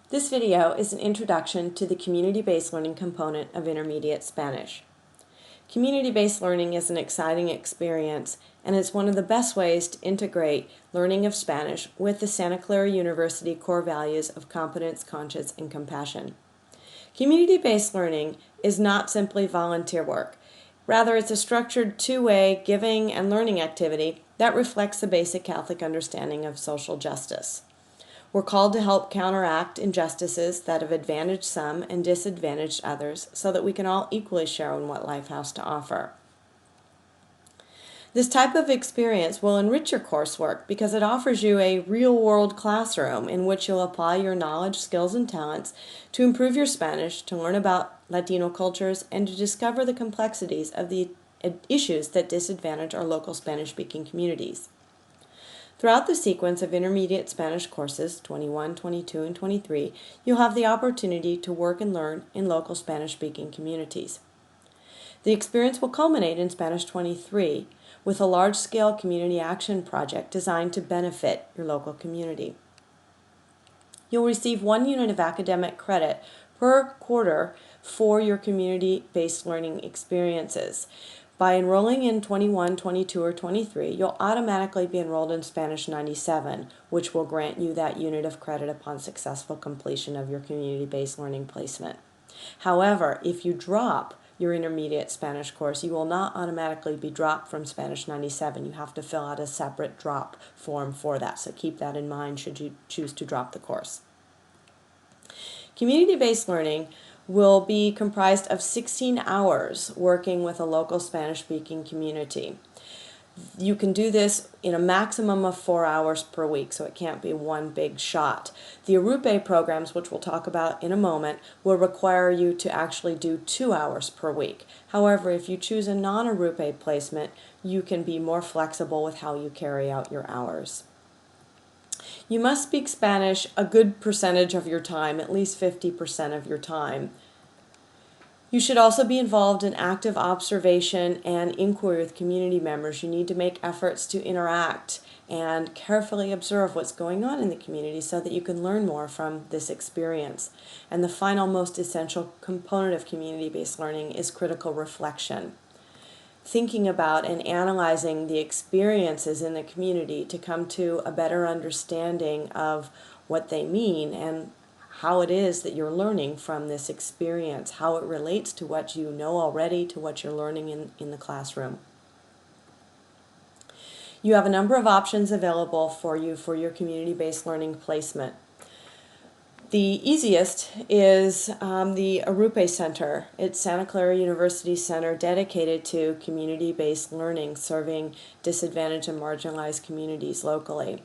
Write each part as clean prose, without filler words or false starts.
This video is an introduction to the community-based learning component of intermediate Spanish. Community-based learning is an exciting experience, and it's one of the best ways to integrate learning of Spanish with the Santa Clara University core values of competence, conscience, and compassion. Community-based learning is not simply volunteer work. Rather, it's a structured two-way giving and learning activity that reflects the basic Catholic understanding of social justice. We're called to help counteract injustices that have advantaged some and disadvantaged others so that we can all equally share in what life has to offer. This type of experience will enrich your coursework because it offers you a real-world classroom in which you'll apply your knowledge, skills, and talents to improve your Spanish, to learn about Latino cultures, and to discover the complexities of the issues that disadvantage our local Spanish-speaking communities. Throughout the sequence of intermediate Spanish courses, 21, 22, and 23, you'll have the opportunity to work and learn in local Spanish-speaking communities. The experience will culminate in Spanish 23 with a large-scale community action project designed to benefit your local community. You'll receive 1 unit of academic credit per quarter for your community-based learning experiences. By enrolling in 21, 22, or 23, you'll automatically be enrolled in Spanish 97, which will grant you that unit of credit upon successful completion of your community-based learning placement. However, if you drop your intermediate Spanish course, you will not automatically be dropped from Spanish 97. You have to fill out a separate drop form for that, so keep that in mind should you choose to drop the course. Community-based learning will be comprised of 16 hours working with a local Spanish-speaking community. You can do this in a maximum of 4 hours per week, so it can't be one big shot. The Arupe programs, which we'll talk about in a moment, will require you to actually do 2 hours per week. However, if you choose a non-Arupe placement, you can be more flexible with how you carry out your hours. You must speak Spanish a good percentage of your time, at least 50% of your time. You should also be involved in active observation and inquiry with community members. You need to make efforts to interact and carefully observe what's going on in the community so that you can learn more from this experience. And the final, most essential component of community-based learning is critical reflection. Thinking about and analyzing the experiences in the community to come to a better understanding of what they mean and how it is that you're learning from this experience, how it relates to what you know already, to what you're learning in the classroom. You have a number of options available for you for your community-based learning placement. The easiest is the Arupe Center. It's Santa Clara University Center dedicated to community-based learning, serving disadvantaged and marginalized communities locally.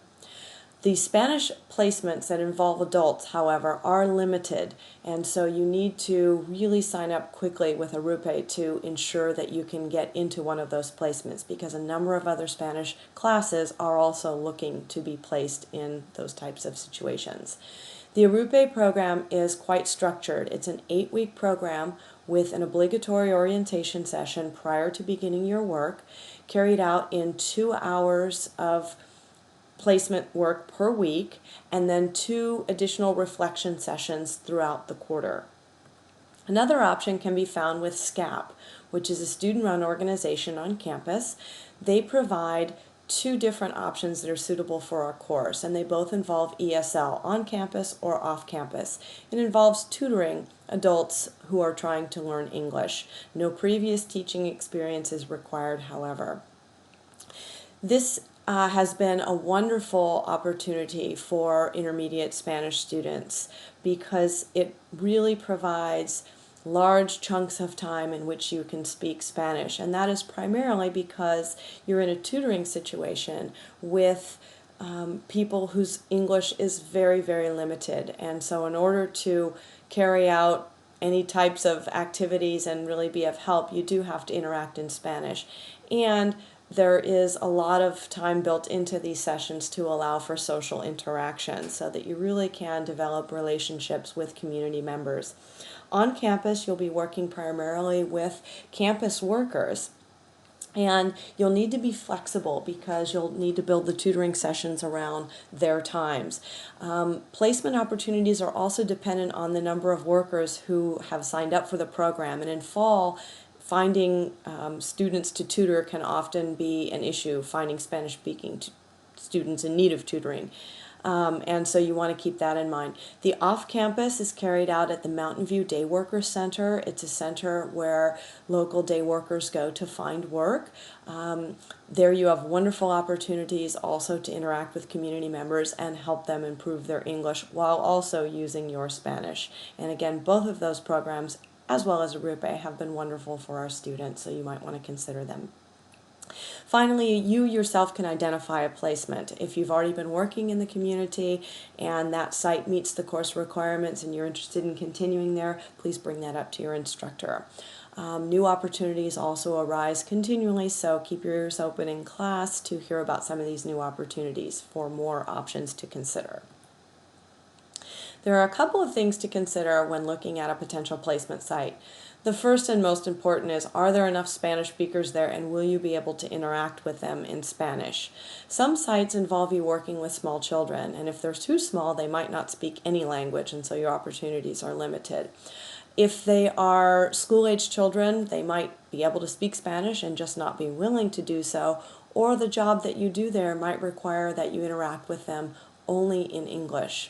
The Spanish placements that involve adults, however, are limited, and so you need to really sign up quickly with Arupe to ensure that you can get into one of those placements, because a number of other Spanish classes are also looking to be placed in those types of situations. The Arupe program is quite structured. It's an 8-week program with an obligatory orientation session prior to beginning your work, carried out in 2 hours of placement work per week, and then 2 additional reflection sessions throughout the quarter. Another option can be found with SCAP, which is a student-run organization on campus. They provide 2 different options that are suitable for our course, and they both involve ESL, on campus or off campus. It involves tutoring adults who are trying to learn English. No previous teaching experience is required, however. This has been a wonderful opportunity for intermediate Spanish students because it really provides large chunks of time in which you can speak Spanish, and that is primarily because you're in a tutoring situation with people whose English is very, very limited, and so in order to carry out any types of activities and really be of help, you do have to interact in Spanish. And there is a lot of time built into these sessions to allow for social interaction so that you really can develop relationships with community members. On campus, you'll be working primarily with campus workers. And you'll need to be flexible because you'll need to build the tutoring sessions around their times. Placement opportunities are also dependent on the number of workers who have signed up for the program. And in fall, finding students to tutor can often be an issue, finding Spanish-speaking students in need of tutoring. And so you want to keep that in mind. The off-campus is carried out at the Mountain View Day Workers Center. It's a center where local day workers go to find work. There you have wonderful opportunities also to interact with community members and help them improve their English while also using your Spanish. And again, both of those programs, as well as Arupe, have been wonderful for our students, so you might want to consider them. Finally, you yourself can identify a placement. If you've already been working in the community and that site meets the course requirements and you're interested in continuing there, please bring that up to your instructor. New opportunities also arise continually, so keep your ears open in class to hear about some of these new opportunities for more options to consider. There are a couple of things to consider when looking at a potential placement site. The first and most important is, are there enough Spanish speakers there and will you be able to interact with them in Spanish? Some sites involve you working with small children, and if they're too small, they might not speak any language, and so your opportunities are limited. If they are school-age children, they might be able to speak Spanish and just not be willing to do so, or the job that you do there might require that you interact with them only in English.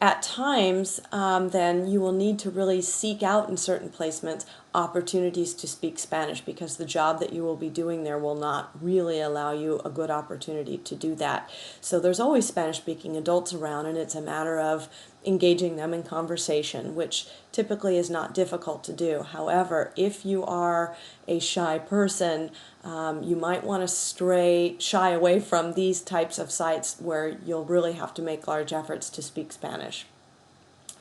At times, then you will need to really seek out in certain placements opportunities to speak Spanish because the job that you will be doing there will not really allow you a good opportunity to do that. So there's always Spanish-speaking adults around, and it's a matter of engaging them in conversation, which typically is not difficult to do. However, if you are a shy person, you might want to shy away from these types of sites where you'll really have to make large efforts to speak Spanish.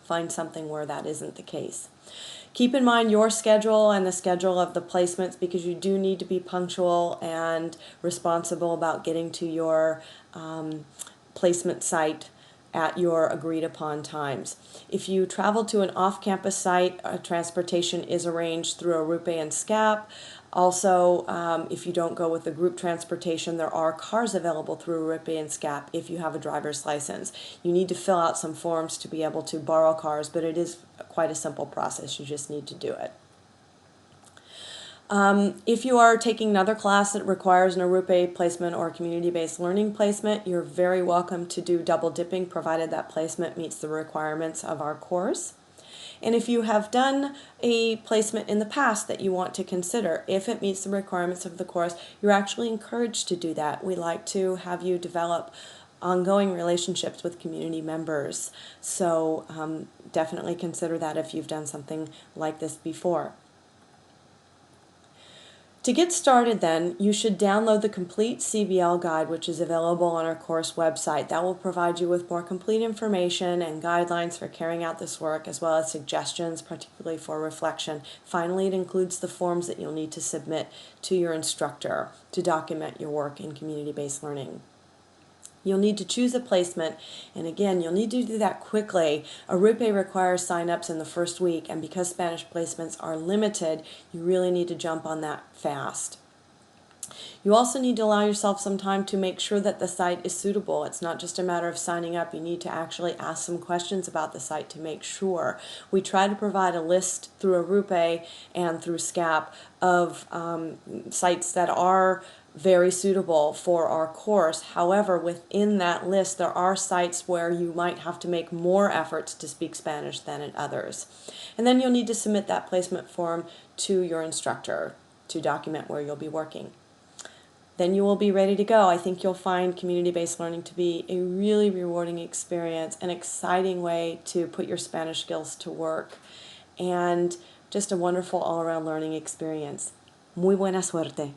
Find something where that isn't the case. Keep in mind your schedule and the schedule of the placements because you do need to be punctual and responsible about getting to your placement site at your agreed upon times. If you travel to an off-campus site, transportation is arranged through Arupe and SCAP. Also, if you don't go with the group transportation, there are cars available through Arupe and SCAP if you have a driver's license. You need to fill out some forms to be able to borrow cars, but it is quite a simple process. You just need to do it. If you are taking another class that requires an Arupe placement or community-based learning placement, you're very welcome to do double dipping provided that placement meets the requirements of our course. And if you have done a placement in the past that you want to consider, if it meets the requirements of the course, you're actually encouraged to do that. We like to have you develop ongoing relationships with community members. So definitely consider that if you've done something like this before. To get started then, you should download the complete CBL guide, which is available on our course website. That will provide you with more complete information and guidelines for carrying out this work, as well as suggestions, particularly for reflection. Finally, it includes the forms that you'll need to submit to your instructor to document your work in community-based learning. You'll need to choose a placement, and again, you'll need to do that quickly. Arupe requires sign-ups in the first week, and because Spanish placements are limited, you really need to jump on that fast. You also need to allow yourself some time to make sure that the site is suitable. It's not just a matter of signing up. You need to actually ask some questions about the site to make sure. We try to provide a list through Arupe and through SCAP of sites that are very suitable for our course. However, within that list, there are sites where you might have to make more efforts to speak Spanish than at others. And then you'll need to submit that placement form to your instructor to document where you'll be working. Then you will be ready to go. I think you'll find community-based learning to be a really rewarding experience, an exciting way to put your Spanish skills to work, and just a wonderful all-around learning experience. Muy buena suerte.